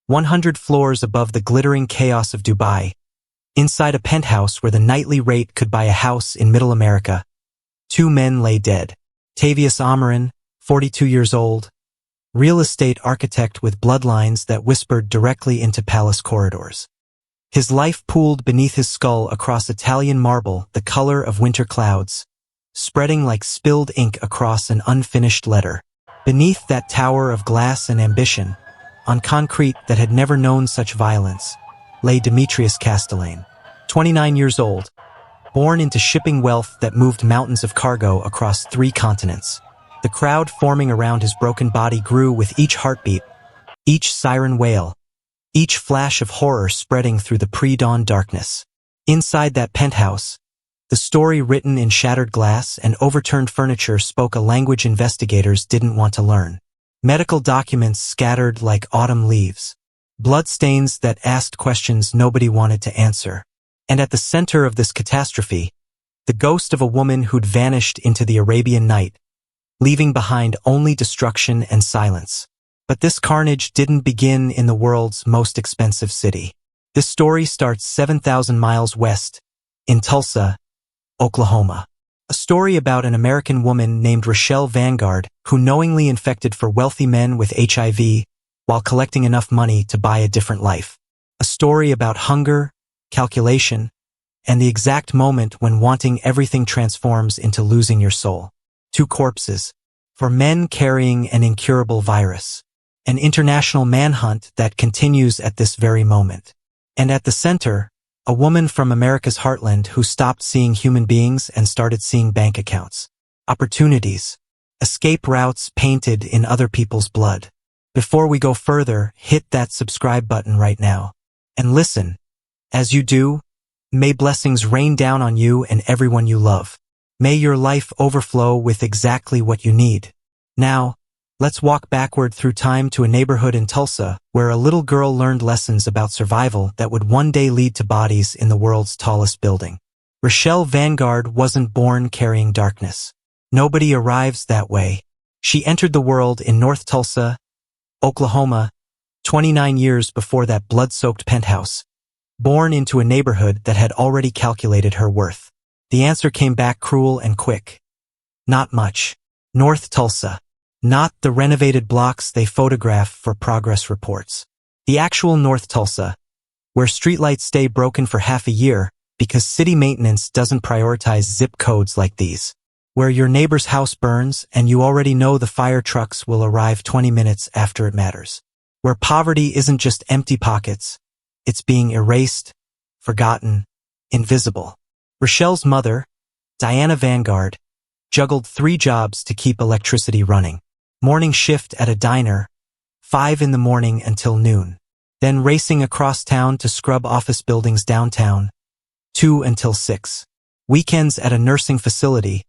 100 floors above the glittering chaos of Dubai. Inside a penthouse where the nightly rate could buy a house in Middle America, 2 men lay dead. Tavius Amarin, 42 years old, real estate architect with bloodlines that whispered directly into palace corridors. His life pooled beneath his skull across Italian marble, the color of winter clouds, spreading like spilled ink across an unfinished letter. Beneath that tower of glass and ambition, on concrete that had never known such violence, lay Demetrius Castellane, 29 years old, born into shipping wealth that moved mountains of cargo across 3 continents. The crowd forming around his broken body grew with each heartbeat, each siren wail, each flash of horror spreading through the pre-dawn darkness. Inside that penthouse, the story written in shattered glass and overturned furniture spoke a language investigators didn't want to learn. Medical documents scattered like autumn leaves, bloodstains that asked questions nobody wanted to answer. And at the center of this catastrophe, the ghost of a woman who'd vanished into the Arabian night, leaving behind only destruction and silence. But this carnage didn't begin in the world's most expensive city. This story starts 7,000 miles west, in Tulsa, Oklahoma. A story about an American woman named Rochelle Vanguard who knowingly infected for wealthy men with HIV while collecting enough money to buy a different life. A story about hunger, calculation, and the exact moment when wanting everything transforms into losing your soul. 2 corpses, for men carrying an incurable virus. An international manhunt that continues at this very moment. And at the center, a woman from America's heartland who stopped seeing human beings and started seeing bank accounts. Opportunities. Escape routes painted in other people's blood. Before we go further, hit that subscribe button right now. And listen. As you do, may blessings rain down on you and everyone you love. May your life overflow with exactly what you need. Now, let's walk backward through time to a neighborhood in Tulsa where a little girl learned lessons about survival that would one day lead to bodies in the world's tallest building. Rochelle Vanguard wasn't born carrying darkness. Nobody arrives that way. She entered the world in North Tulsa, Oklahoma, 29 years before that blood-soaked penthouse, born into a neighborhood that had already calculated her worth. The answer came back cruel and quick. Not much. North Tulsa. Not the renovated blocks they photograph for progress reports. The actual North Tulsa, where streetlights stay broken for half a year because city maintenance doesn't prioritize zip codes like these. Where your neighbor's house burns and you already know the fire trucks will arrive 20 minutes after it matters. Where poverty isn't just empty pockets, it's being erased, forgotten, invisible. Rochelle's mother, Diana Vanguard, juggled 3 jobs to keep electricity running. Morning shift at a diner, 5 in the morning until noon. Then racing across town to scrub office buildings downtown, 2 until 6. Weekends at a nursing facility,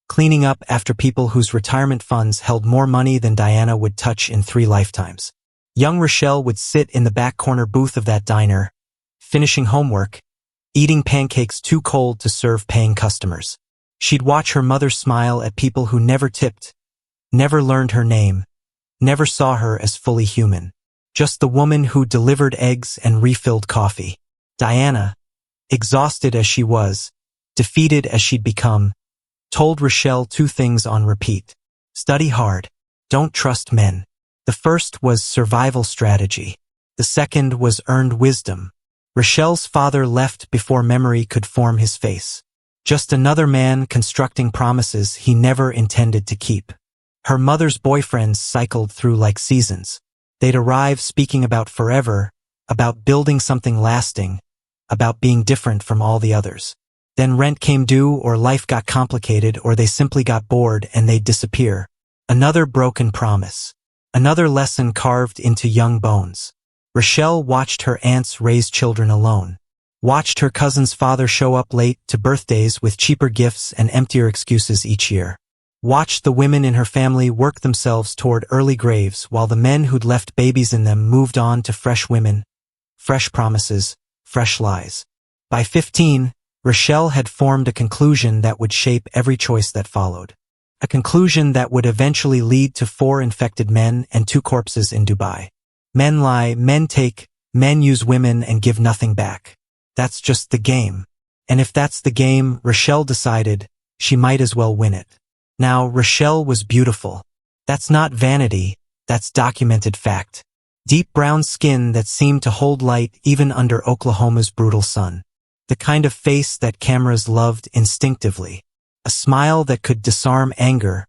cleaning up after people whose retirement funds held more money than Diana would touch in 3 lifetimes. Young Rochelle would sit in the back corner booth of that diner, finishing homework, eating pancakes too cold to serve paying customers. She'd watch her mother smile at people who never tipped, never learned her name, never saw her as fully human. Just the woman who delivered eggs and refilled coffee. Diana, exhausted as she was, defeated as she'd become, told Rochelle 2 things on repeat. Study hard. Don't trust men. The first was survival strategy. The second was earned wisdom. Rochelle's father left before memory could form his face. Just another man constructing promises he never intended to keep. Her mother's boyfriends cycled through like seasons. They'd arrive speaking about forever, about building something lasting, about being different from all the others. Then rent came due or life got complicated or they simply got bored and they'd disappear. Another broken promise. Another lesson carved into young bones. Rochelle watched her aunts raise children alone. Watched her cousin's father show up late to birthdays with cheaper gifts and emptier excuses each year. Watched the women in her family work themselves toward early graves while the men who'd left babies in them moved on to fresh women, fresh promises, fresh lies. By 15, Rochelle had formed a conclusion that would shape every choice that followed. A conclusion that would eventually lead to 4 infected men and 2 corpses in Dubai. Men lie, men take, men use women and give nothing back. That's just the game. And if that's the game, Rochelle decided, she might as well win it. Now, Rochelle was beautiful. That's not vanity, that's documented fact. Deep brown skin that seemed to hold light even under Oklahoma's brutal sun. The kind of face that cameras loved instinctively. A smile that could disarm anger,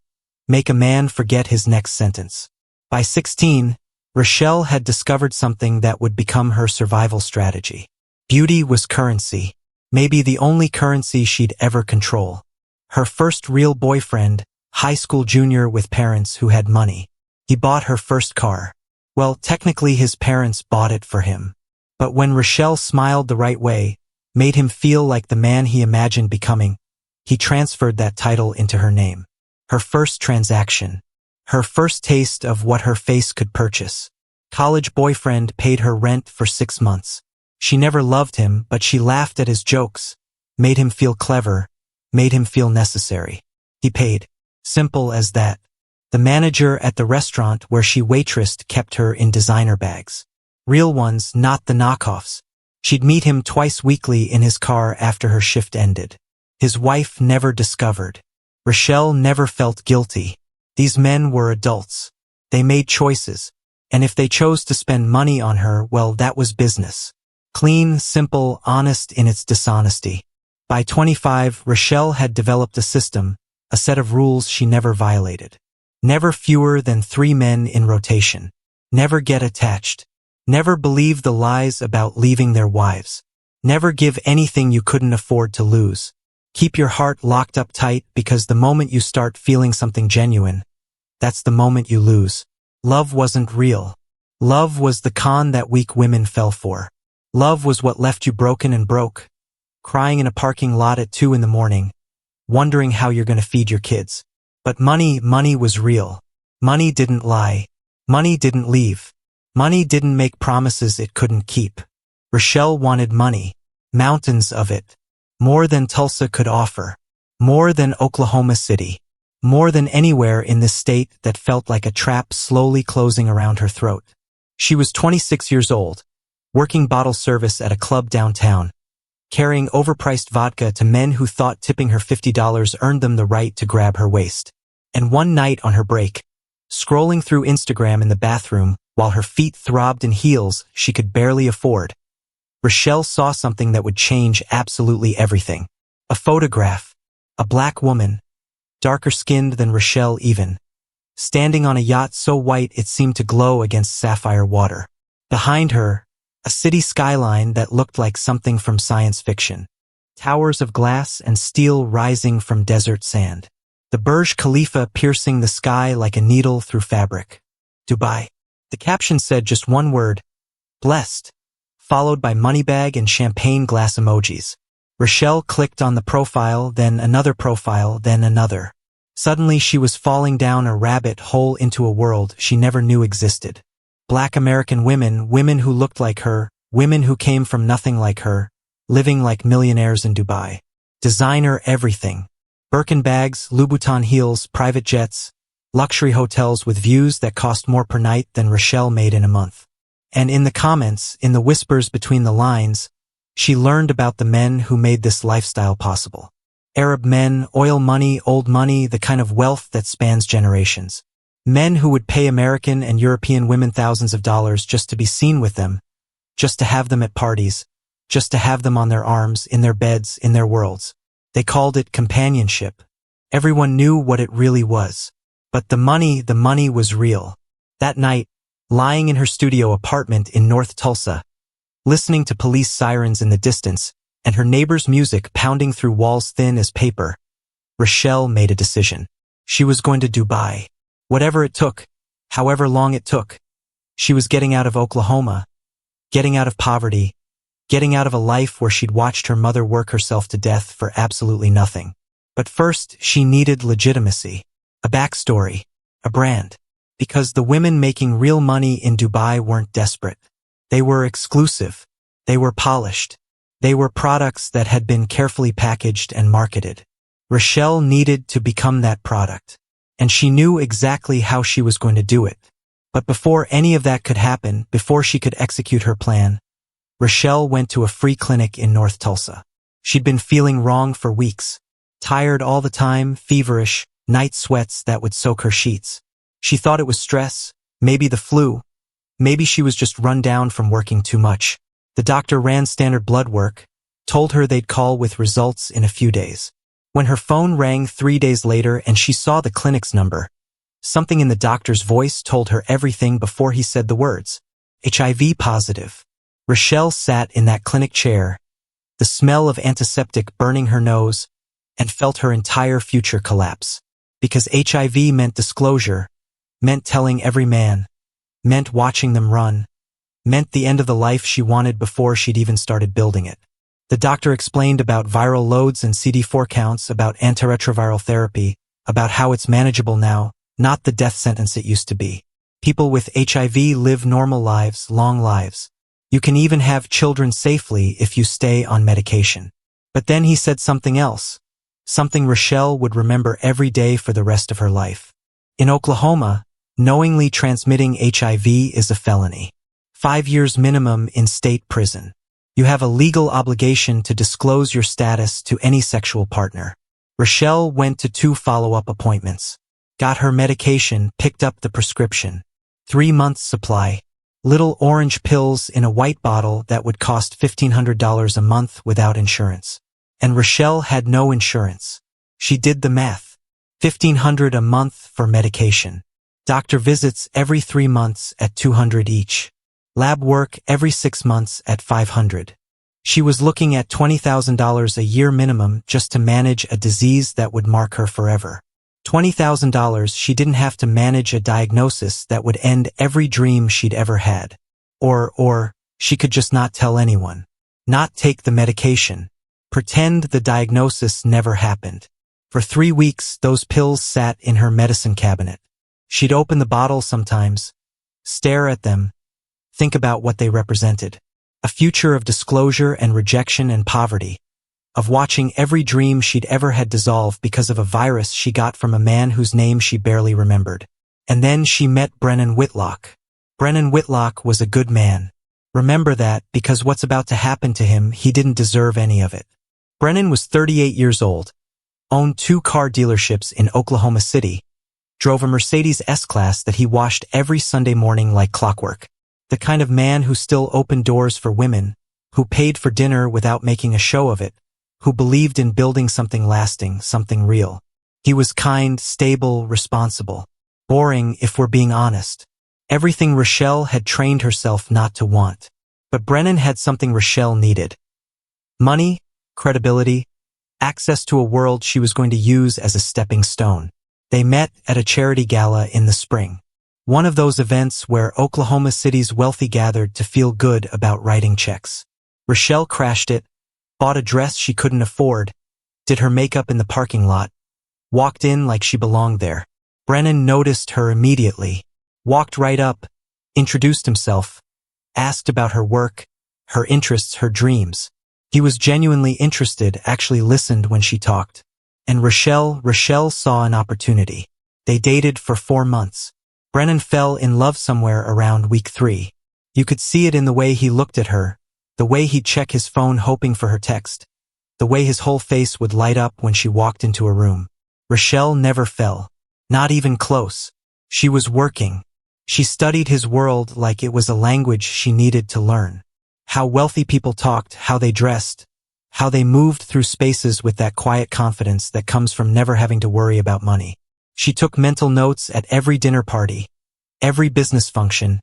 make a man forget his next sentence. By 16, Rochelle had discovered something that would become her survival strategy. Beauty was currency, maybe the only currency she'd ever control. Her first real boyfriend, high school junior with parents who had money. He bought her first car. Well, technically his parents bought it for him. But when Rochelle smiled the right way, made him feel like the man he imagined becoming, he transferred that title into her name. Her first transaction. Her first taste of what her face could purchase. College boyfriend paid her rent for 6 months. She never loved him, but she laughed at his jokes, made him feel clever, made him feel necessary. He paid. Simple as that. The manager at the restaurant where she waitressed kept her in designer bags. Real ones, not the knockoffs. She'd meet him twice weekly in his car after her shift ended. His wife never discovered. Rochelle never felt guilty. These men were adults. They made choices. And if they chose to spend money on her, well, that was business. Clean, simple, honest in its dishonesty. By 25, Rochelle had developed a system, a set of rules she never violated. Never fewer than 3 men in rotation. Never get attached. Never believe the lies about leaving their wives. Never give anything you couldn't afford to lose. Keep your heart locked up tight because the moment you start feeling something genuine, that's the moment you lose. Love wasn't real. Love was the con that weak women fell for. Love was what left you broken and broke, crying in a parking lot at 2 in the morning, wondering how you're going to feed your kids. But money was real. Money didn't lie. Money didn't leave. Money didn't make promises it couldn't keep. Rochelle wanted money. Mountains of it. More than Tulsa could offer. More than Oklahoma City. More than anywhere in this state that felt like a trap slowly closing around her throat. She was 26 years old, working bottle service at a club downtown, carrying overpriced vodka to men who thought tipping her $50 earned them the right to grab her waist. And one night on her break, scrolling through Instagram in the bathroom while her feet throbbed in heels she could barely afford, Rochelle saw something that would change absolutely everything. A photograph. A black woman, darker skinned than Rochelle even, standing on a yacht so white it seemed to glow against sapphire water. Behind her, a city skyline that looked like something from science fiction. Towers of glass and steel rising from desert sand. The Burj Khalifa piercing the sky like a needle through fabric. Dubai. The caption said just one word, blessed, followed by money bag and champagne glass emojis. Rochelle clicked on the profile, then another profile, then another. Suddenly she was falling down a rabbit hole into a world she never knew existed. Black American women, women who looked like her, women who came from nothing like her, living like millionaires in Dubai. Designer everything. Birkin bags, Louboutin heels, private jets, luxury hotels with views that cost more per night than Rochelle made in a month. And in the comments, in the whispers between the lines, she learned about the men who made this lifestyle possible. Arab men, oil money, old money, the kind of wealth that spans generations. Men who would pay American and European women thousands of dollars just to be seen with them, just to have them at parties, just to have them on their arms, in their beds, in their worlds. They called it companionship. Everyone knew what it really was. But the money was real. That night, lying in her studio apartment in North Tulsa, listening to police sirens in the distance and her neighbor's music pounding through walls thin as paper, Rochelle made a decision. She was going to Dubai. Whatever it took, however long it took. She was getting out of Oklahoma, getting out of poverty, getting out of a life where she'd watched her mother work herself to death for absolutely nothing. But first, she needed legitimacy, a backstory, a brand. Because the women making real money in Dubai weren't desperate. They were exclusive. They were polished. They were products that had been carefully packaged and marketed. Rochelle needed to become that product. And she knew exactly how she was going to do it. But before any of that could happen, before she could execute her plan, Rochelle went to a free clinic in North Tulsa. She'd been feeling wrong for weeks. Tired all the time, feverish, night sweats that would soak her sheets. She thought it was stress, maybe the flu, maybe she was just run down from working too much. The doctor ran standard blood work, told her they'd call with results in a few days. When her phone rang 3 days later and she saw the clinic's number, something in the doctor's voice told her everything before he said the words. HIV positive. Rochelle sat in that clinic chair, the smell of antiseptic burning her nose, and felt her entire future collapse. Because HIV meant disclosure, meant telling every man, meant watching them run, meant the end of the life she wanted before she'd even started building it. The doctor explained about viral loads and CD4 counts, about antiretroviral therapy, about how it's manageable now, not the death sentence it used to be. People with HIV live normal lives, long lives. You can even have children safely if you stay on medication. But then he said something else, something Rochelle would remember every day for the rest of her life. In Oklahoma, knowingly transmitting HIV is a felony. 5 years minimum in state prison. You have a legal obligation to disclose your status to any sexual partner. Rochelle went to 2 follow-up appointments, got her medication, picked up the prescription. 3 months supply. Little orange pills in a white bottle that would cost $1,500 a month without insurance. And Rochelle had no insurance. She did the math. $1,500 a month for medication. Doctor visits every 3 months at $200 each. Lab work every 6 months at $500. She was looking at $20,000 a year minimum just to manage a disease that would mark her forever. $20,000 she didn't have to manage a diagnosis that would end every dream she'd ever had. Or she could just not tell anyone. Not take the medication. Pretend the diagnosis never happened. For 3 weeks, those pills sat in her medicine cabinet. She'd open the bottle sometimes, stare at them, think about what they represented. A future of disclosure and rejection and poverty. Of watching every dream she'd ever had dissolve because of a virus she got from a man whose name she barely remembered. And then she met Brennan Whitlock. Brennan Whitlock was a good man. Remember that, because what's about to happen to him, he didn't deserve any of it. Brennan was 38 years old, owned 2 car dealerships in Oklahoma City, drove a Mercedes S-Class that he washed every Sunday morning like clockwork. The kind of man who still opened doors for women, who paid for dinner without making a show of it, who believed in building something lasting, something real. He was kind, stable, responsible. Boring, if we're being honest. Everything Rochelle had trained herself not to want. But Brennan had something Rochelle needed. Money, credibility, access to a world she was going to use as a stepping stone. They met at a charity gala in the spring. One of those events where Oklahoma City's wealthy gathered to feel good about writing checks. Rochelle crashed it, bought a dress she couldn't afford, did her makeup in the parking lot, walked in like she belonged there. Brennan noticed her immediately, walked right up, introduced himself, asked about her work, her interests, her dreams. He was genuinely interested, actually listened when she talked. And Rochelle saw an opportunity. They dated for 4 months. Brennan fell in love somewhere around week 3. You could see it in the way he looked at her, the way he'd check his phone hoping for her text, the way his whole face would light up when she walked into a room. Rochelle never fell. Not even close. She was working. She studied his world like it was a language she needed to learn. How wealthy people talked, how they dressed, how they moved through spaces with that quiet confidence that comes from never having to worry about money. She took mental notes at every dinner party, every business function,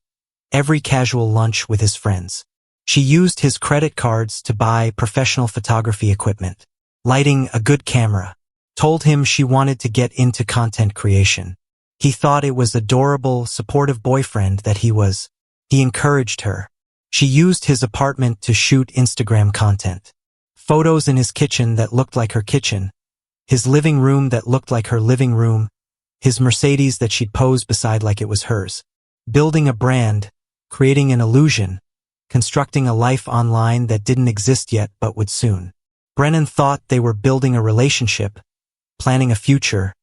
every casual lunch with his friends. She used his credit cards to buy professional photography equipment, lighting, a good camera, told him she wanted to get into content creation. He thought it was adorable, supportive boyfriend that he was. He encouraged her. She used his apartment to shoot Instagram content. Photos in his kitchen that looked like her kitchen, his living room that looked like her living room, his Mercedes that she'd pose beside like it was hers. Building a brand, creating an illusion, constructing a life online that didn't exist yet but would soon. Brennan thought they were building a relationship, planning a future,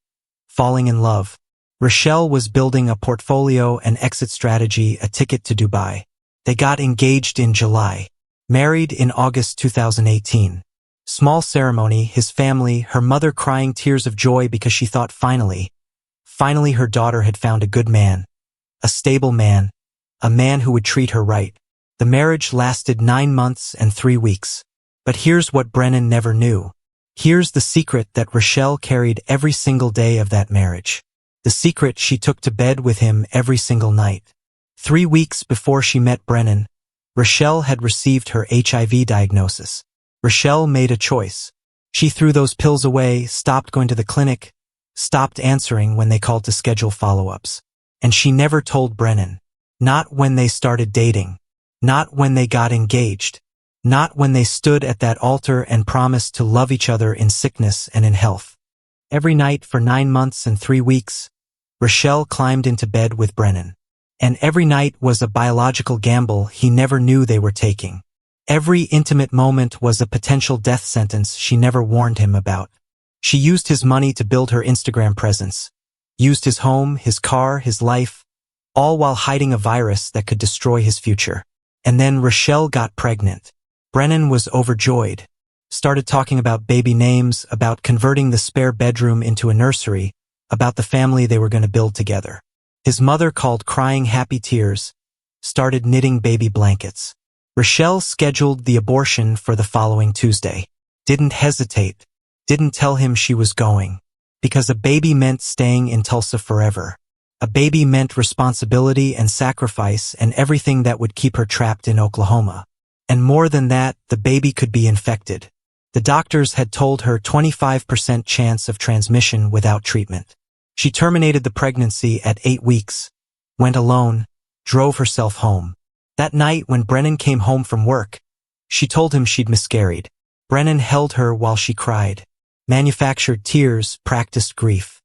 falling in love. Rochelle was building a portfolio, an exit strategy, a ticket to Dubai. They got engaged in July. Married in August 2018. Small ceremony, his family, her mother crying tears of joy because she thought finally her daughter had found a good man. A stable man. A man who would treat her right. The marriage lasted 9 months and 3 weeks. But here's what Brennan never knew. Here's the secret that Rochelle carried every single day of that marriage. The secret she took to bed with him every single night. 3 weeks before she met Brennan, Rochelle had received her HIV diagnosis. Rochelle made a choice. She threw those pills away, stopped going to the clinic, stopped answering when they called to schedule follow-ups. And she never told Brennan. Not when they started dating. Not when they got engaged. Not when they stood at that altar and promised to love each other in sickness and in health. Every night for 9 months and 3 weeks, Rochelle climbed into bed with Brennan. And every night was a biological gamble he never knew they were taking. Every intimate moment was a potential death sentence she never warned him about. She used his money to build her Instagram presence. Used his home, his car, his life, all while hiding a virus that could destroy his future. And then Rochelle got pregnant. Brennan was overjoyed. Started talking about baby names, about converting the spare bedroom into a nursery, about the family they were going to build together. His mother called crying happy tears, started knitting baby blankets. Rochelle scheduled the abortion for the following Tuesday. Didn't hesitate. Didn't tell him she was going. Because a baby meant staying in Tulsa forever. A baby meant responsibility and sacrifice and everything that would keep her trapped in Oklahoma. And more than that, the baby could be infected. The doctors had told her 25% chance of transmission without treatment. She terminated the pregnancy at 8 weeks, went alone, drove herself home. That night when Brennan came home from work, she told him she'd miscarried. Brennan held her while she cried. Manufactured tears, practiced grief.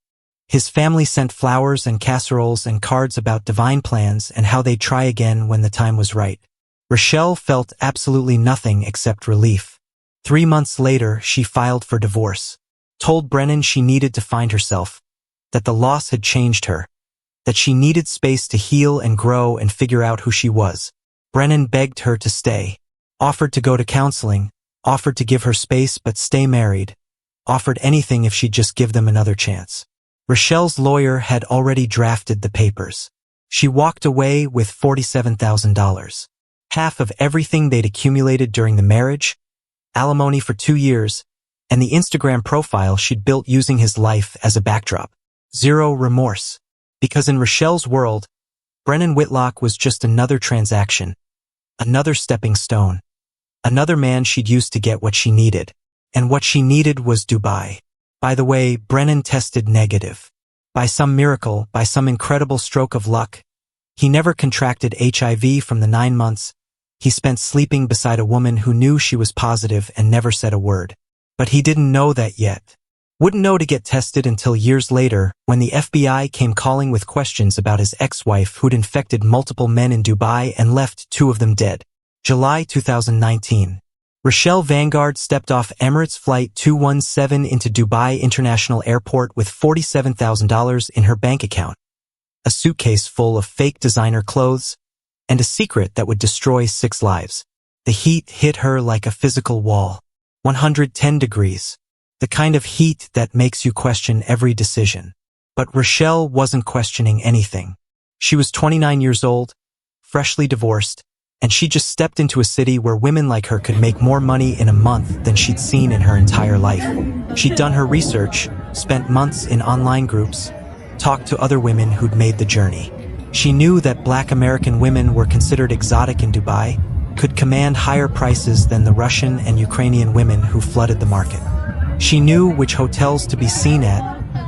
His family sent flowers and casseroles and cards about divine plans and how they'd try again when the time was right. Rochelle felt absolutely nothing except relief. 3 months later, she filed for divorce. Told Brennan she needed to find herself. That the loss had changed her. That she needed space to heal and grow and figure out who she was. Brennan begged her to stay. Offered to go to counseling. Offered to give her space but stay married. Offered anything if she'd just give them another chance. Rochelle's lawyer had already drafted the papers. She walked away with $47,000. Half of everything they'd accumulated during the marriage, alimony for 2 years, and the Instagram profile she'd built using his life as a backdrop. Zero remorse. Because in Rochelle's world, Brennan Whitlock was just another transaction. Another stepping stone. Another man she'd used to get what she needed. And what she needed was Dubai. By the way, Brennan tested negative. By some miracle, by some incredible stroke of luck, he never contracted HIV from the 9 months he spent sleeping beside a woman who knew she was positive and never said a word. But he didn't know that yet. Wouldn't know to get tested until years later, when the FBI came calling with questions about his ex-wife who'd infected multiple men in Dubai and left 2 of them dead. July 2019. Rochelle Vanguard stepped off Emirates Flight 217 into Dubai International Airport with $47,000 in her bank account, a suitcase full of fake designer clothes, and a secret that would destroy 6 lives. The heat hit her like a physical wall. 110 degrees. The kind of heat that makes you question every decision. But Rochelle wasn't questioning anything. She was 29 years old, freshly divorced, and she just stepped into a city where women like her could make more money in a month than she'd seen in her entire life. She'd done her research, spent months in online groups, talked to other women who'd made the journey. She knew that Black American women were considered exotic in Dubai, could command higher prices than the Russian and Ukrainian women who flooded the market. She knew which hotels to be seen at,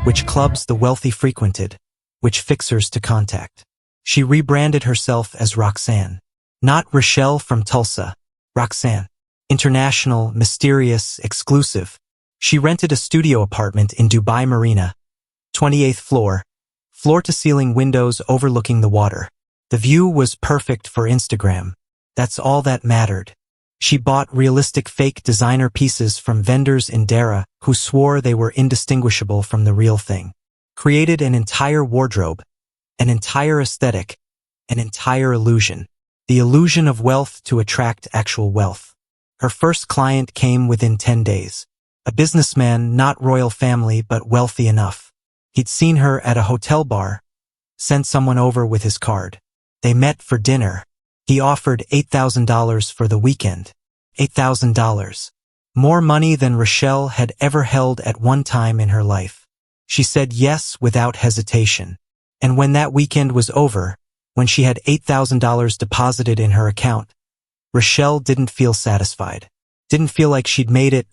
which clubs the wealthy frequented, which fixers to contact. She rebranded herself as Roxanne. Not Rochelle from Tulsa. Roxanne. International, mysterious, exclusive. She rented a studio apartment in Dubai Marina. 28th floor. Floor-to-ceiling windows overlooking the water. The view was perfect for Instagram. That's all that mattered. She bought realistic fake designer pieces from vendors in Dara who swore they were indistinguishable from the real thing. created an entire wardrobe, an entire aesthetic, an entire illusion. The illusion of wealth to attract actual wealth. Her first client came within 10 days. A businessman, not royal family, but wealthy enough. He'd seen her at a hotel bar, sent someone over with his card. They met for dinner. He offered $8,000 for the weekend. $8,000. More money than Rochelle had ever held at one time in her life. She said yes without hesitation. And when that weekend was over, when she had $8,000 deposited in her account, Rochelle didn't feel satisfied. Didn't feel like she'd made it,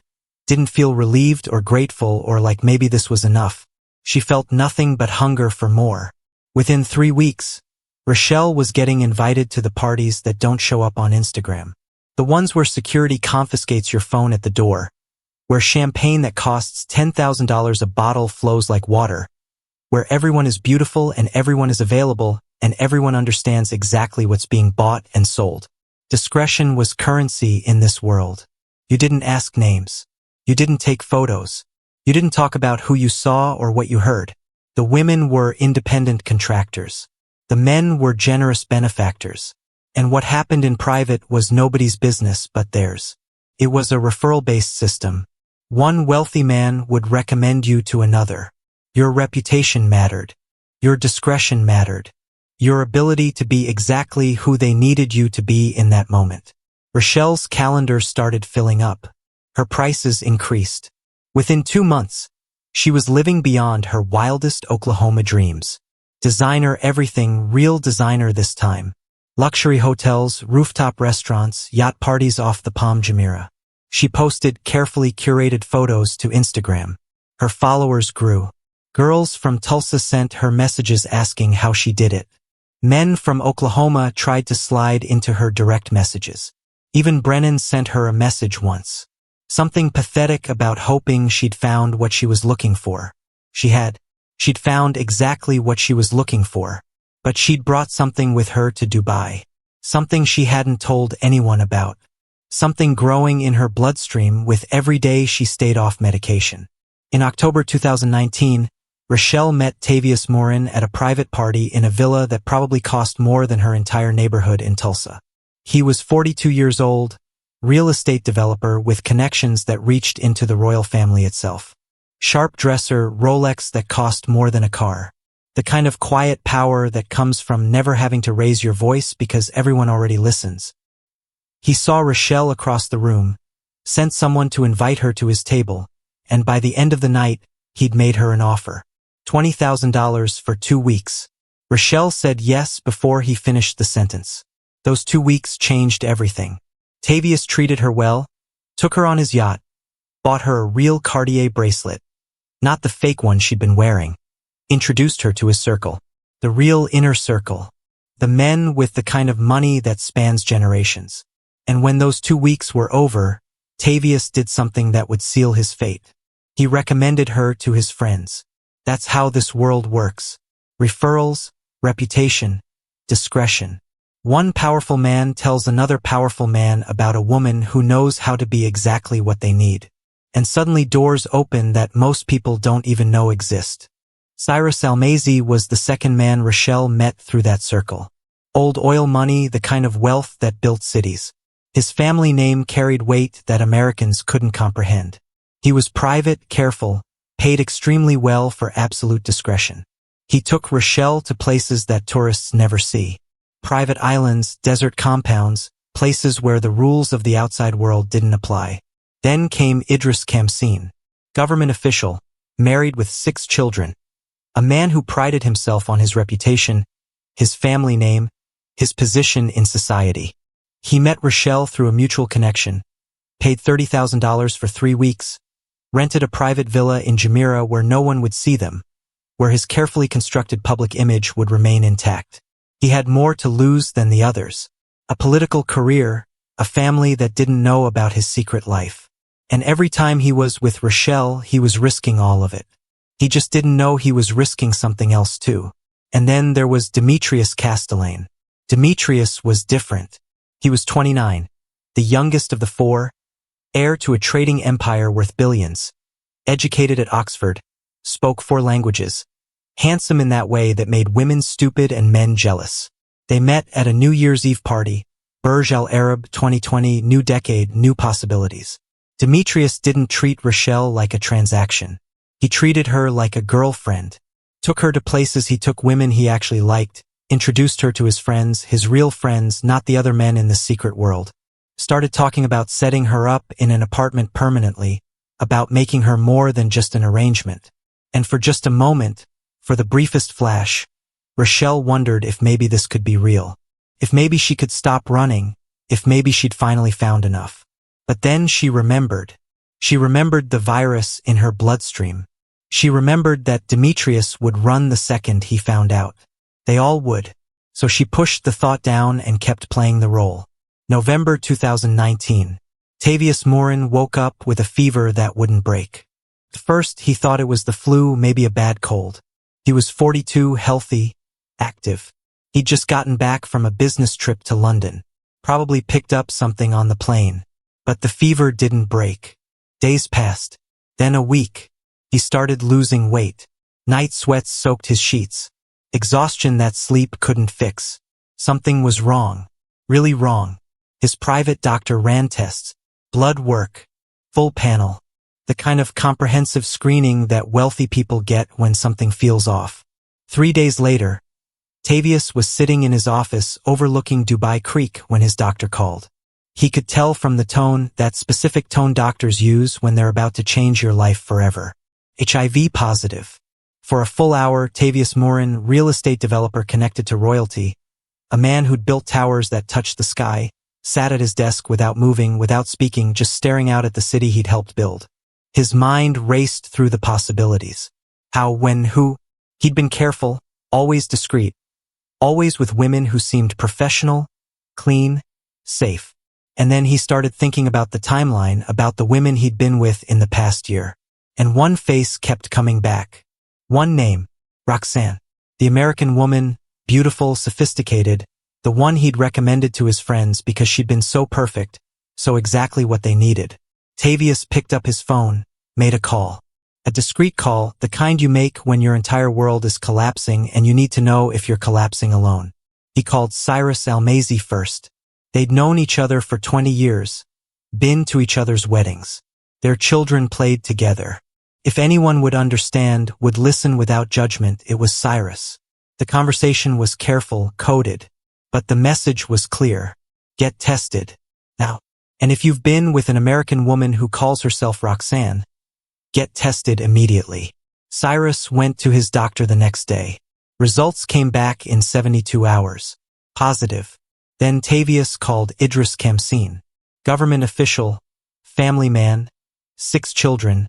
didn't feel relieved or grateful or like maybe this was enough. She felt nothing but hunger for more. Within 3 weeks, Rochelle was getting invited to the parties that don't show up on Instagram. The ones where security confiscates your phone at the door, where champagne that costs $10,000 a bottle flows like water, where everyone is beautiful and everyone is available and everyone understands exactly what's being bought and sold. Discretion was currency in this world. You didn't ask names. You didn't take photos. You didn't talk about who you saw or what you heard. The women were independent contractors. The men were generous benefactors. And what happened in private was nobody's business but theirs. It was a referral-based system. One wealthy man would recommend you to another. Your reputation mattered. Your discretion mattered. Your ability to be exactly who they needed you to be in that moment. Rochelle's calendar started filling up. Her prices increased. Within 2 months, she was living beyond her wildest Oklahoma dreams. Designer everything, real designer this time. Luxury hotels, rooftop restaurants, yacht parties off the Palm Jumeirah. She posted carefully curated photos to Instagram. Her followers grew. Girls from Tulsa sent her messages asking how she did it. Men from Oklahoma tried to slide into her direct messages. Even Brennan sent her a message once. Something pathetic about hoping she'd found what she was looking for. She'd found exactly what she was looking for. But she'd brought something with her to Dubai. Something she hadn't told anyone about. Something growing in her bloodstream with every day she stayed off medication. In October 2019, Rochelle met Tavius Morin at a private party in a villa that probably cost more than her entire neighborhood in Tulsa. He was 42 years old, real estate developer with connections that reached into the royal family itself. Sharp dresser, Rolex that cost more than a car. The kind of quiet power that comes from never having to raise your voice because everyone already listens. He saw Rochelle across the room, sent someone to invite her to his table, and by the end of the night, he'd made her an offer. $20,000 for 2 weeks. Rochelle said yes before he finished the sentence. Those 2 weeks changed everything. Tavius treated her well, took her on his yacht, bought her a real Cartier bracelet, not the fake one she'd been wearing, introduced her to his circle, the real inner circle, the men with the kind of money that spans generations. And when those 2 weeks were over, Tavius did something that would seal his fate. He recommended her to his friends. That's how this world works. Referrals, reputation, discretion. One powerful man tells another powerful man about a woman who knows how to be exactly what they need. And suddenly doors open that most people don't even know exist. Cyrus Almazy was the second man Rochelle met through that circle. Old oil money, the kind of wealth that built cities. His family name carried weight that Americans couldn't comprehend. He was private, careful, paid extremely well for absolute discretion. He took Rochelle to places that tourists never see. Private islands, desert compounds, places where the rules of the outside world didn't apply. Then came Idris Kamseen, government official, married with 6 children. A man who prided himself on his reputation, his family name, his position in society. He met Rochelle through a mutual connection, paid $30,000 for 3 weeks, rented a private villa in Jumeirah where no one would see them, where his carefully constructed public image would remain intact. He had more to lose than the others. A political career, a family that didn't know about his secret life. And every time he was with Rochelle, he was risking all of it. He just didn't know he was risking something else too. And then there was Demetrius Castellane. Demetrius was different. He was 29, the youngest of the 4, heir to a trading empire worth billions, educated at Oxford, spoke 4 languages, Handsome in that way that made women stupid and men jealous. They met at a New Year's Eve party. Burj Al Arab 2020, new decade, new possibilities. Demetrius didn't treat Rochelle like a transaction. He treated her like a girlfriend. Took her to places he took women he actually liked. Introduced her to his friends, his real friends, not the other men in the secret world. Started talking about setting her up in an apartment permanently, about making her more than just an arrangement. And for just a moment, for the briefest flash, Rochelle wondered if maybe this could be real. If maybe she could stop running, if maybe she'd finally found enough. But then she remembered. She remembered the virus in her bloodstream. She remembered that Demetrius would run the second he found out. They all would. So she pushed the thought down and kept playing the role. November 2019. Tavius Morin woke up with a fever that wouldn't break. At first, he thought it was the flu, maybe a bad cold. He was 42, healthy, active. He'd just gotten back from a business trip to London. Probably picked up something on the plane. But the fever didn't break. Days passed. Then a week. He started losing weight. Night sweats soaked his sheets. Exhaustion that sleep couldn't fix. Something was wrong. Really wrong. His private doctor ran tests. Blood work. Full panel. The kind of comprehensive screening that wealthy people get when something feels off. 3 days later, Tavius was sitting in his office overlooking Dubai Creek when his doctor called. He could tell from the tone, that specific tone doctors use when they're about to change your life forever. HIV positive. For a full hour, Tavius Morin, real estate developer connected to royalty, a man who'd built towers that touched the sky, sat at his desk without moving, without speaking, just staring out at the city he'd helped build. His mind raced through the possibilities. How, when, who. He'd been careful, always discreet, always with women who seemed professional, clean, safe. And then he started thinking about the timeline, about the women he'd been with in the past year. And one face kept coming back. One name, Roxanne. The American woman, beautiful, sophisticated, the one he'd recommended to his friends because she'd been so perfect, so exactly what they needed. Tavius picked up his phone, made a call. A discreet call, the kind you make when your entire world is collapsing and you need to know if you're collapsing alone. He called Cyrus Almazy first. They'd known each other for 20 years, been to each other's weddings. Their children played together. If anyone would understand, would listen without judgment, it was Cyrus. The conversation was careful, coded, but the message was clear. Get tested. Now. And if you've been with an American woman who calls herself Roxanne, get tested immediately. Cyrus went to his doctor the next day. Results came back in 72 hours. Positive. Then Tavius called Idris Kamseen, government official, family man, 6 children,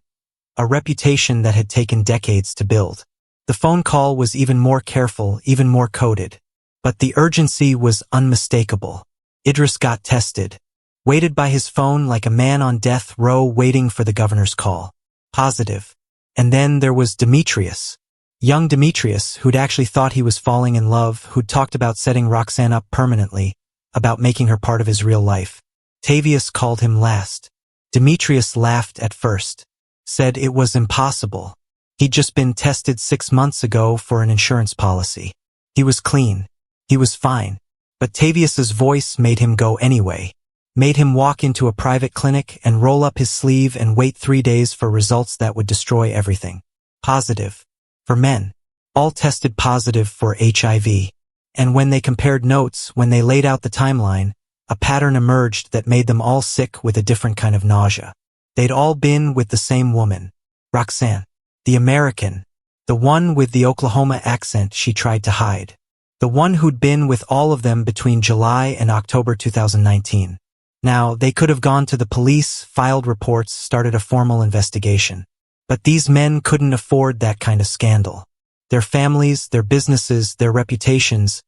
a reputation that had taken decades to build. The phone call was even more careful, even more coded. But the urgency was unmistakable. Idris got tested, waited by his phone like a man on death row waiting for the governor's call. Positive. And then there was Demetrius. Young Demetrius, who'd actually thought he was falling in love, who'd talked about setting Roxanne up permanently, about making her part of his real life. Tavius called him last. Demetrius laughed at first, said it was impossible. He'd just been tested 6 months ago for an insurance policy. He was clean. He was fine. But Tavius's voice made him go anyway. Made him walk into a private clinic and roll up his sleeve and wait 3 days for results that would destroy everything. Positive. For men. All tested positive for HIV. And when they compared notes, when they laid out the timeline, a pattern emerged that made them all sick with a different kind of nausea. They'd all been with the same woman. Roxanne. The American. The one with the Oklahoma accent she tried to hide. The one who'd been with all of them between July and October 2019. Now, they could have gone to the police, filed reports, started a formal investigation. But these men couldn't afford that kind of scandal. Their families, their businesses, their reputations,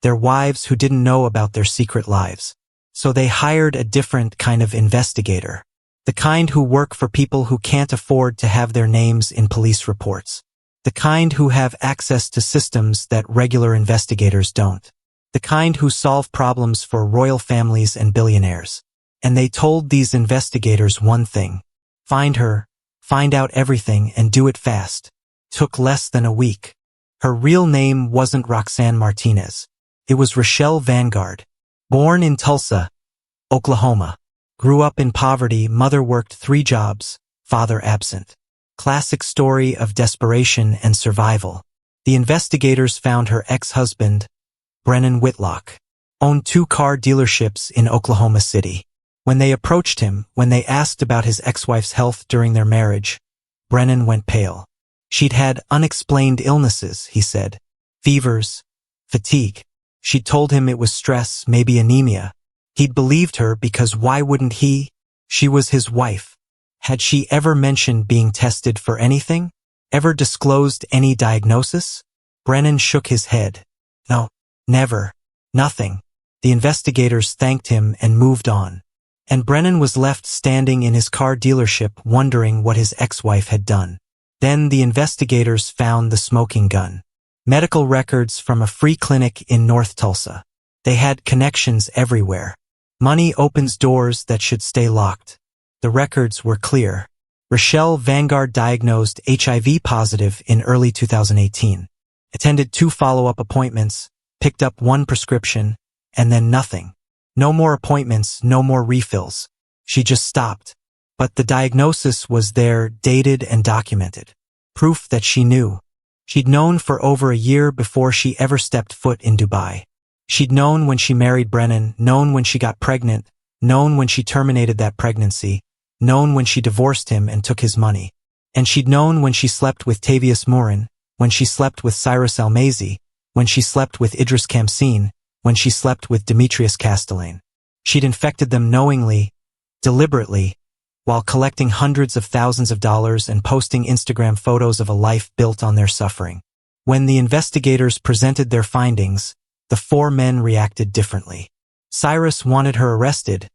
their wives who didn't know about their secret lives. So they hired a different kind of investigator. The kind who work for people who can't afford to have their names in police reports. The kind who have access to systems that regular investigators don't. The kind who solve problems for royal families and billionaires. And they told these investigators one thing. Find her, find out everything, and do it fast. Took less than a week. Her real name wasn't Roxanne Martinez. It was Rochelle Vanguard. Born in Tulsa, Oklahoma. Grew up in poverty, mother worked 3 jobs, father absent. Classic story of desperation and survival. The investigators found her ex-husband, Brennan Whitlock, owned 2 car dealerships in Oklahoma City. When they approached him, when they asked about his ex-wife's health during their marriage, Brennan went pale. She'd had unexplained illnesses, he said. Fevers, fatigue. She told him it was stress, maybe anemia. He'd believed her because why wouldn't he? She was his wife. Had she ever mentioned being tested for anything? Ever disclosed any diagnosis? Brennan shook his head. No, never. Nothing. The investigators thanked him and moved on. And Brennan was left standing in his car dealership wondering what his ex-wife had done. Then the investigators found the smoking gun. Medical records from a free clinic in North Tulsa. They had connections everywhere. Money opens doors that should stay locked. The records were clear. Rochelle Vanguard diagnosed HIV positive in early 2018. Attended 2 follow-up appointments, picked up 1 prescription, and then nothing. No more appointments, no more refills. She just stopped. But the diagnosis was there, dated and documented. Proof that she knew. She'd known for over a year before she ever stepped foot in Dubai. She'd known when she married Brennan, known when she got pregnant, known when she terminated that pregnancy, known when she divorced him and took his money. And she'd known when she slept with Tavius Murin, when she slept with Cyrus Almazy, when she slept with Idris Kamseen, when she slept with Demetrius Castellane. She'd infected them knowingly, deliberately, while collecting hundreds of thousands of dollars and posting Instagram photos of a life built on their suffering. When the investigators presented their findings, the 4 men reacted differently. Cyrus wanted her arrested,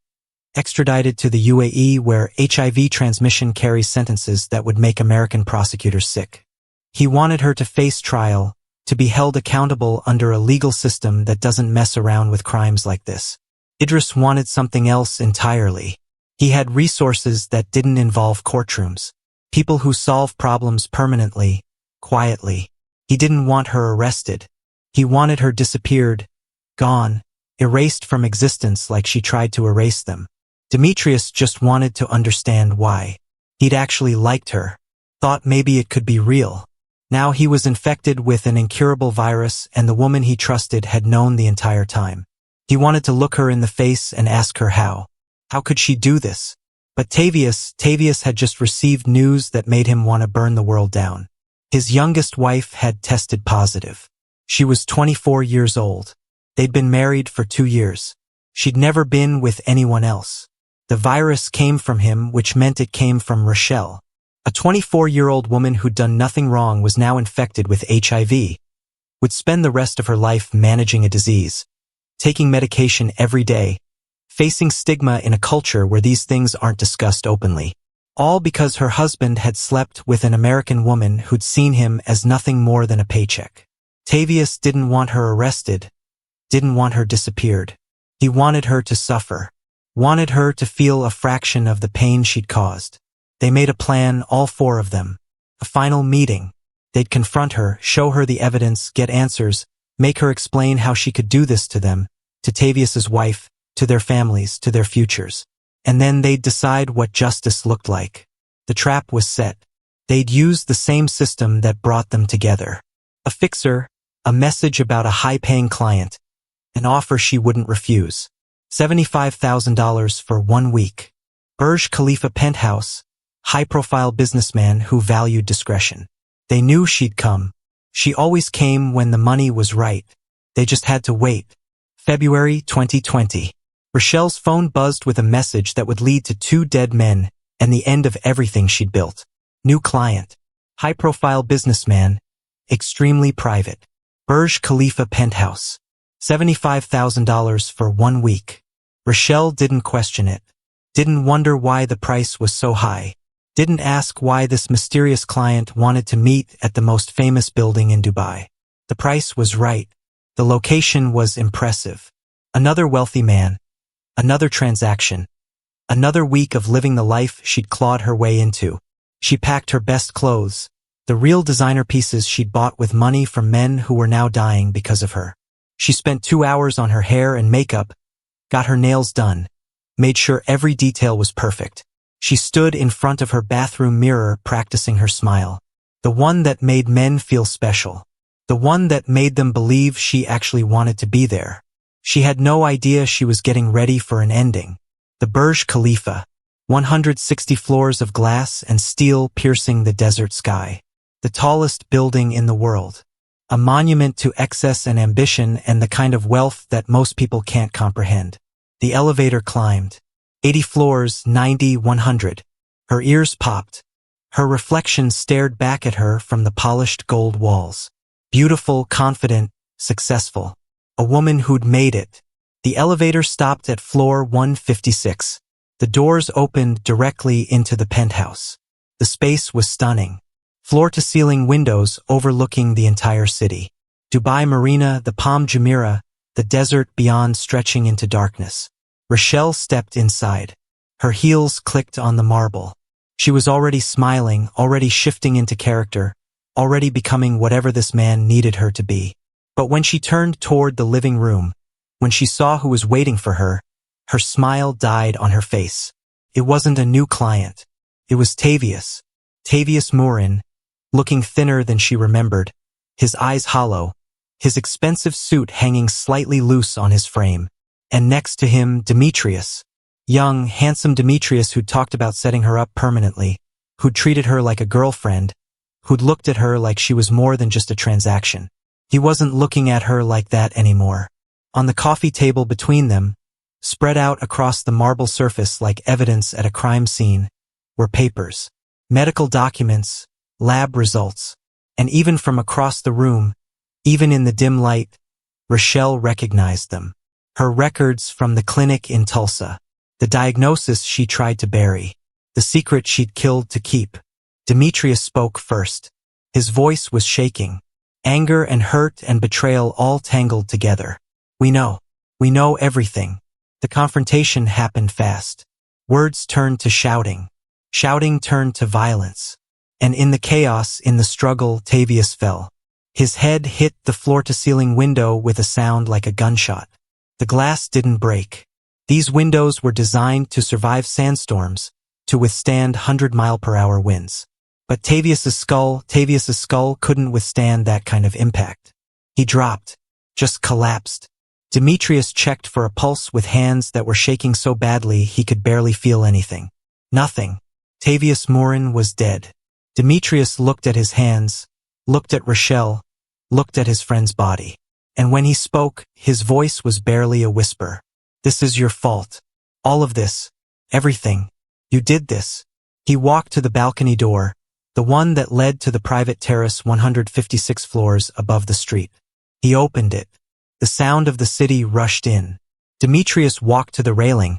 extradited to the UAE where HIV transmission carries sentences that would make American prosecutors sick. He wanted her to face trial, to be held accountable under a legal system that doesn't mess around with crimes like this. Idris wanted something else entirely. He had resources that didn't involve courtrooms. People who solve problems permanently, quietly. He didn't want her arrested. He wanted her disappeared, gone, erased from existence like she tried to erase them. Demetrius just wanted to understand why. He'd actually liked her. Thought maybe it could be real. Now he was infected with an incurable virus and the woman he trusted had known the entire time. He wanted to look her in the face and ask her how. How could she do this? But Tavius had just received news that made him want to burn the world down. His youngest wife had tested positive. She was 24 years old. They'd been married for 2 years. She'd never been with anyone else. The virus came from him, which meant it came from Rochelle. A 24-year-old woman who'd done nothing wrong was now infected with HIV. Would spend the rest of her life managing a disease, taking medication every day, facing stigma in a culture where these things aren't discussed openly. All because her husband had slept with an American woman who'd seen him as nothing more than a paycheck. Tavius didn't want her arrested, didn't want her disappeared. He wanted her to suffer, wanted her to feel a fraction of the pain she'd caused. They made a plan, all 4 of them. A final meeting. They'd confront her, show her the evidence, get answers, make her explain how she could do this to them, to Tavius's wife, to their families, to their futures. And then they'd decide what justice looked like. The trap was set. They'd use the same system that brought them together. A fixer, a message about a high-paying client, an offer she wouldn't refuse. $75,000 for 1 week. Burj Khalifa penthouse, high-profile businessman who valued discretion. They knew she'd come. She always came when the money was right. They just had to wait. February 2020. Rochelle's phone buzzed with a message that would lead to 2 dead men and the end of everything she'd built. New client. High-profile businessman. Extremely private. Burj Khalifa penthouse. $75,000 for 1 week. Rochelle didn't question it. Didn't wonder why the price was so high. Didn't ask why this mysterious client wanted to meet at the most famous building in Dubai. The price was right. The location was impressive. Another wealthy man. Another transaction. Another week of living the life she'd clawed her way into. She packed her best clothes. The real designer pieces she'd bought with money from men who were now dying because of her. She spent 2 hours on her hair and makeup, got her nails done, made sure every detail was perfect. She stood in front of her bathroom mirror practicing her smile. The one that made men feel special. The one that made them believe she actually wanted to be there. She had no idea she was getting ready for an ending. The Burj Khalifa. 160 floors of glass and steel piercing the desert sky. The tallest building in the world. A monument to excess and ambition and the kind of wealth that most people can't comprehend. The elevator climbed. 80 floors, 90, 100. Her ears popped. Her reflection stared back at her from the polished gold walls. Beautiful, confident, successful. A woman who'd made it. The elevator stopped at floor 156. The doors opened directly into the penthouse. The space was stunning. Floor-to-ceiling windows overlooking the entire city. Dubai Marina, the Palm Jumeirah, the desert beyond stretching into darkness. Rochelle stepped inside. Her heels clicked on the marble. She was already smiling, already shifting into character, already becoming whatever this man needed her to be. But when she turned toward the living room, when she saw who was waiting for her, her smile died on her face. It wasn't a new client. It was Tavius. Tavius Morin, looking thinner than she remembered, his eyes hollow, his expensive suit hanging slightly loose on his frame. And next to him, Demetrius. Young, handsome Demetrius who'd talked about setting her up permanently, who'd treated her like a girlfriend, who'd looked at her like she was more than just a transaction. He wasn't looking at her like that anymore. On the coffee table between them, spread out across the marble surface like evidence at a crime scene, were papers, medical documents, lab results, and even from across the room, even in the dim light, Rochelle recognized them. Her records from the clinic in Tulsa, the diagnosis she tried to bury, the secret she'd killed to keep. Demetrius spoke first. His voice was shaking. Anger and hurt and betrayal all tangled together. We know everything. The confrontation happened fast. Words turned to shouting. Shouting turned to violence. And in the chaos, in the struggle, Tavius fell. His head hit the floor-to-ceiling window with a sound like a gunshot. The glass didn't break. These windows were designed to survive sandstorms, to withstand 100-mile-per-hour winds. But Tavius's skull couldn't withstand that kind of impact. He dropped, just collapsed. Demetrius checked for a pulse with hands that were shaking so badly he could barely feel anything. Nothing. Tavius Morin was dead. Demetrius looked at his hands, looked at Rochelle, looked at his friend's body. And when he spoke, his voice was barely a whisper. This is your fault. All of this. Everything. You did this. He walked to the balcony door, the one that led to the private terrace 156 floors above the street. He opened it. The sound of the city rushed in. Demetrius walked to the railing,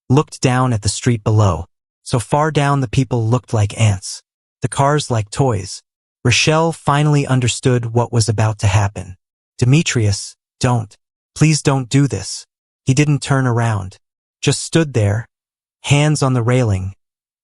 looked down at the street below. So far down the people looked like ants. The cars like toys. Rochelle finally understood what was about to happen. Demetrius, please don't do this. He didn't turn around. Just stood there, hands on the railing,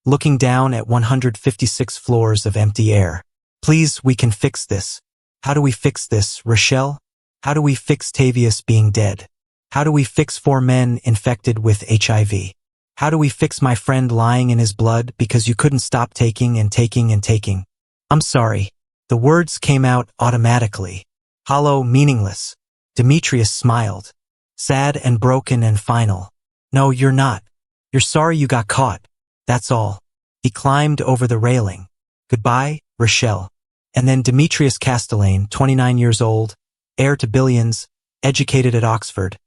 looking down at 156 floors of empty air. Please, we can fix this. How do we fix this, Rochelle? How do we fix Tavius being dead? How do we fix 4 men infected with HIV? How do we fix my friend lying in his blood because you couldn't stop taking and taking and taking? I'm sorry. The words came out automatically. Hollow, meaningless. Demetrius smiled. Sad and broken and final. No, you're not. You're sorry you got caught. That's all. He climbed over the railing. Goodbye, Rochelle. And then Demetrius Castellane, 29 years old, heir to billions, educated at Oxford,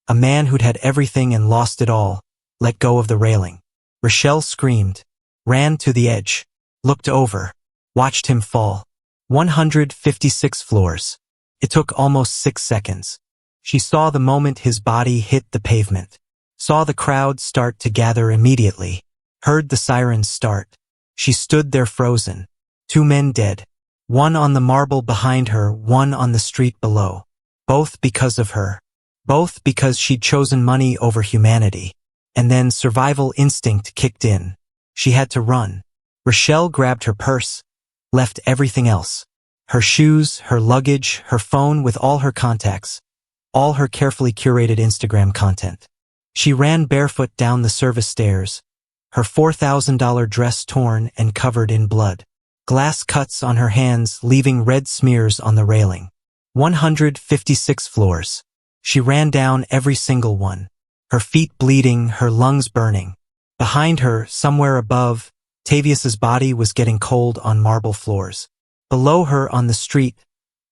a man who'd had everything and lost it all, let go of the railing. Rochelle screamed, ran to the edge, looked over, watched him fall. 156 floors. It took almost 6 seconds. She saw the moment his body hit the pavement, saw the crowd start to gather immediately, heard the sirens start. She stood there frozen. 2 men dead. One on the marble behind her, one on the street below. Both because of her. Both because she'd chosen money over humanity. And then survival instinct kicked in. She had to run. Rochelle grabbed her purse, left everything else. Her shoes, her luggage, her phone with all her contacts, all her carefully curated Instagram content. She ran barefoot down the service stairs, her $4,000 dress torn and covered in blood. Glass cuts on her hands, leaving red smears on the railing. 156 floors. She ran down every single one, her feet bleeding, her lungs burning. Behind her, somewhere above, Tavius's body was getting cold on marble floors. Below her on the street,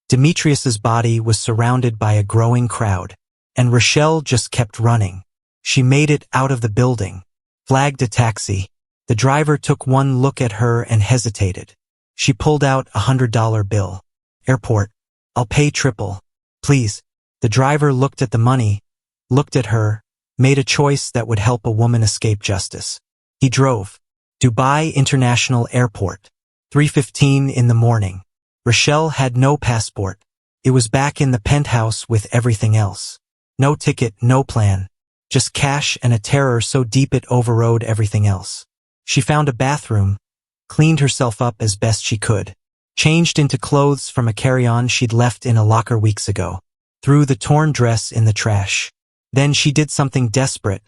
Demetrius's body was surrounded by a growing crowd, and Rochelle just kept running. She made it out of the building, flagged a taxi. The driver took one look at her and hesitated. She pulled out a $100 bill. Airport. I'll pay triple. Please. The driver looked at the money, looked at her, made a choice that would help a woman escape justice. He drove. Dubai International Airport. 3:15 in the morning. Rochelle had no passport. It was back in the penthouse with everything else. No ticket, no plan. Just cash and a terror so deep it overrode everything else. She found a bathroom, cleaned herself up as best she could, changed into clothes from a carry-on she'd left in a locker weeks ago, threw the torn dress in the trash. Then she did something desperate,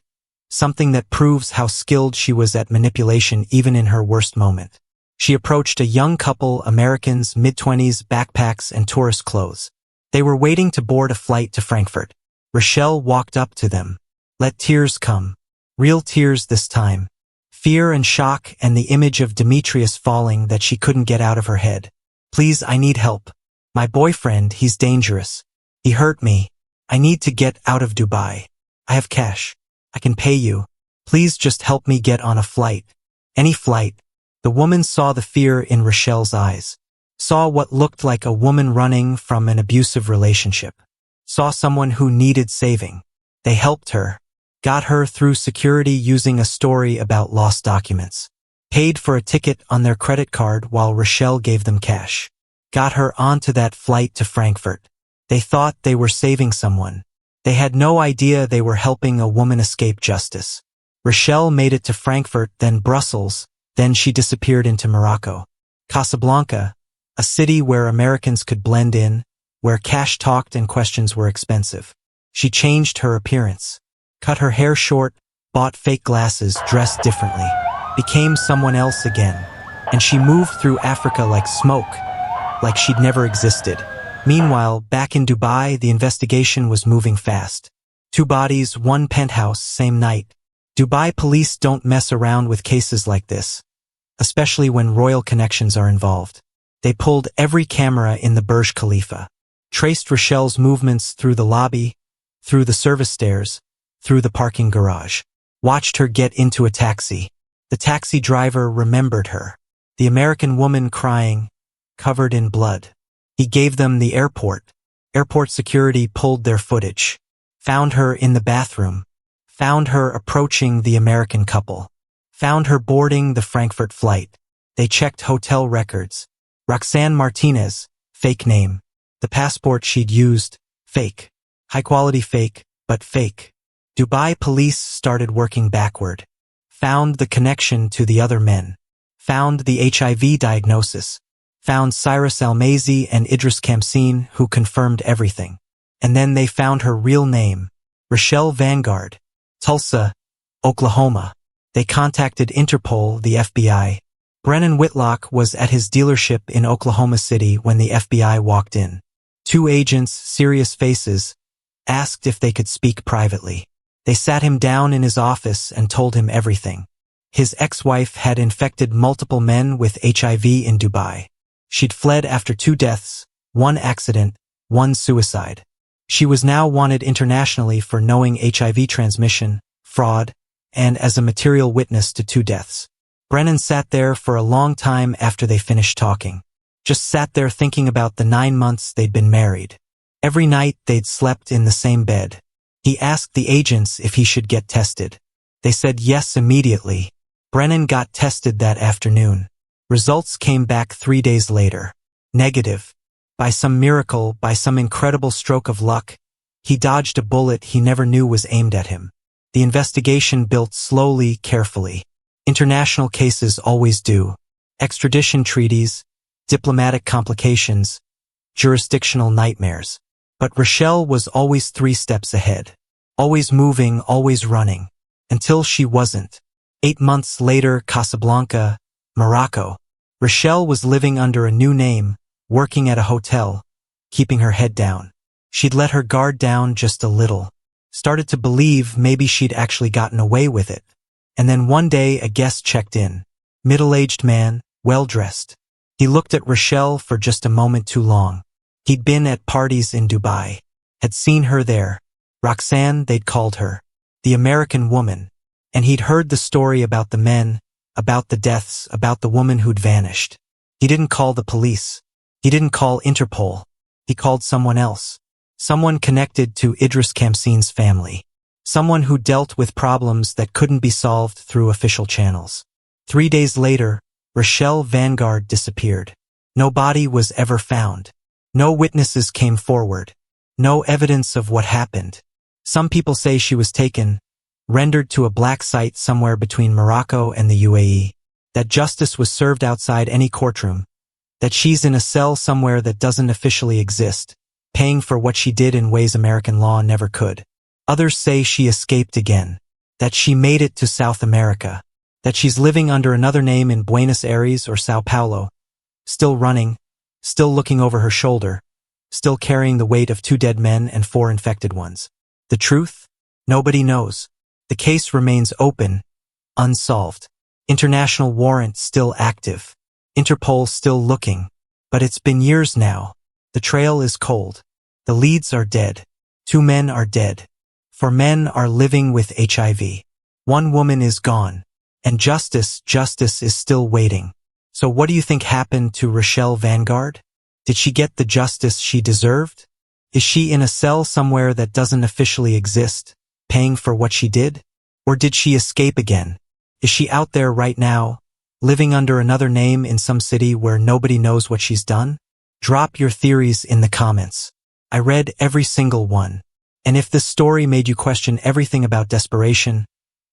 something that proves how skilled she was at manipulation even in her worst moment. She approached a young couple, Americans, mid-20s, backpacks and tourist clothes. They were waiting to board a flight to Frankfurt. Rochelle walked up to them. Let tears come. Real tears this time. Fear and shock and the image of Demetrius falling that she couldn't get out of her head. Please, I need help. My boyfriend, he's dangerous. He hurt me. I need to get out of Dubai. I have cash. I can pay you. Please just help me get on a flight. Any flight. The woman saw the fear in Rochelle's eyes. Saw what looked like a woman running from an abusive relationship. Saw someone who needed saving. They helped her. Got her through security using a story about lost documents. Paid for a ticket on their credit card while Rochelle gave them cash. Got her onto that flight to Frankfurt. They thought they were saving someone. They had no idea they were helping a woman escape justice. Rochelle made it to Frankfurt, then Brussels, then she disappeared into Morocco. Casablanca, a city where Americans could blend in, where cash talked and questions were expensive. She changed her appearance. Cut her hair short, bought fake glasses, dressed differently, became someone else again, and she moved through Africa like smoke, like she'd never existed. Meanwhile, back in Dubai, the investigation was moving fast. 2 bodies, 1 penthouse, same night. Dubai police don't mess around with cases like this, especially when royal connections are involved. They pulled every camera in the Burj Khalifa, traced Rochelle's movements through the lobby, through the service stairs, through the parking garage. Watched her get into a taxi. The taxi driver remembered her. The American woman crying, covered in blood. He gave them the airport. Airport security pulled their footage. Found her in the bathroom. Found her approaching the American couple. Found her boarding the Frankfurt flight. They checked hotel records. Roxanne Martinez, fake name. The passport she'd used, fake. High-quality fake, but fake. Dubai police started working backward. Found the connection to the other men. Found the HIV diagnosis. Found Cyrus Almazy and Idris Kamseen, who confirmed everything. And then they found her real name, Rochelle Vanguard, Tulsa, Oklahoma. They contacted Interpol, the FBI. Brennan Whitlock was at his dealership in Oklahoma City when the FBI walked in. 2 agents, serious faces, asked if they could speak privately. They sat him down in his office and told him everything. His ex-wife had infected multiple men with HIV in Dubai. She'd fled after 2 deaths, 1 accident, 1 suicide. She was now wanted internationally for knowing HIV transmission, fraud, and as a material witness to 2 deaths. Brennan sat there for a long time after they finished talking. Just sat there thinking about the 9 months they'd been married. Every night they'd slept in the same bed. He asked the agents if he should get tested. They said yes immediately. Brennan got tested that afternoon. Results came back 3 days later. Negative. By some miracle, by some incredible stroke of luck, he dodged a bullet he never knew was aimed at him. The investigation built slowly, carefully. International cases always do. Extradition treaties, diplomatic complications, jurisdictional nightmares. But Rochelle was always 3 steps ahead. Always moving, always running. Until she wasn't. 8 months later, Casablanca, Morocco. Rochelle was living under a new name, working at a hotel, keeping her head down. She'd let her guard down just a little. Started to believe maybe she'd actually gotten away with it. And then one day a guest checked in. Middle-aged man, well-dressed. He looked at Rochelle for just a moment too long. He'd been at parties in Dubai. Had seen her there. Roxanne, they'd called her. The American woman. And he'd heard the story about the men, about the deaths, about the woman who'd vanished. He didn't call the police. He didn't call Interpol. He called someone else. Someone connected to Idris Kamsin's family. Someone who dealt with problems that couldn't be solved through official channels. 3 days later, Rochelle Vanguard disappeared. No body was ever found. No witnesses came forward. No evidence of what happened. Some people say she was taken, rendered to a black site somewhere between Morocco and the UAE. That justice was served outside any courtroom. That she's in a cell somewhere that doesn't officially exist, paying for what she did in ways American law never could. Others say she escaped again. That she made it to South America. That she's living under another name in Buenos Aires or Sao Paulo. Still running. Still looking over her shoulder. Still carrying the weight of 2 dead men and 4 infected ones. The truth? Nobody knows. The case remains open, unsolved. International warrant still active. Interpol still looking. But it's been years now. The trail is cold. The leads are dead. 2 men are dead. 4 men are living with HIV. 1 woman is gone. And justice is still waiting. So what do you think happened to Rochelle Vanguard? Did she get the justice she deserved? Is she in a cell somewhere that doesn't officially exist, paying for what she did? Or did she escape again? Is she out there right now, living under another name in some city where nobody knows what she's done? Drop your theories in the comments. I read every single one. And if this story made you question everything about desperation,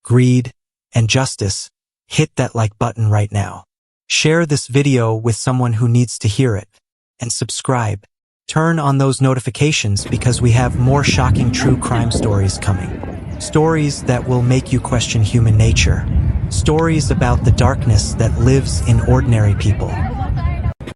greed, and justice, hit that like button right now. Share this video with someone who needs to hear it. And subscribe. Turn on those notifications because we have more shocking true crime stories coming. Stories that will make you question human nature. Stories about the darkness that lives in ordinary people.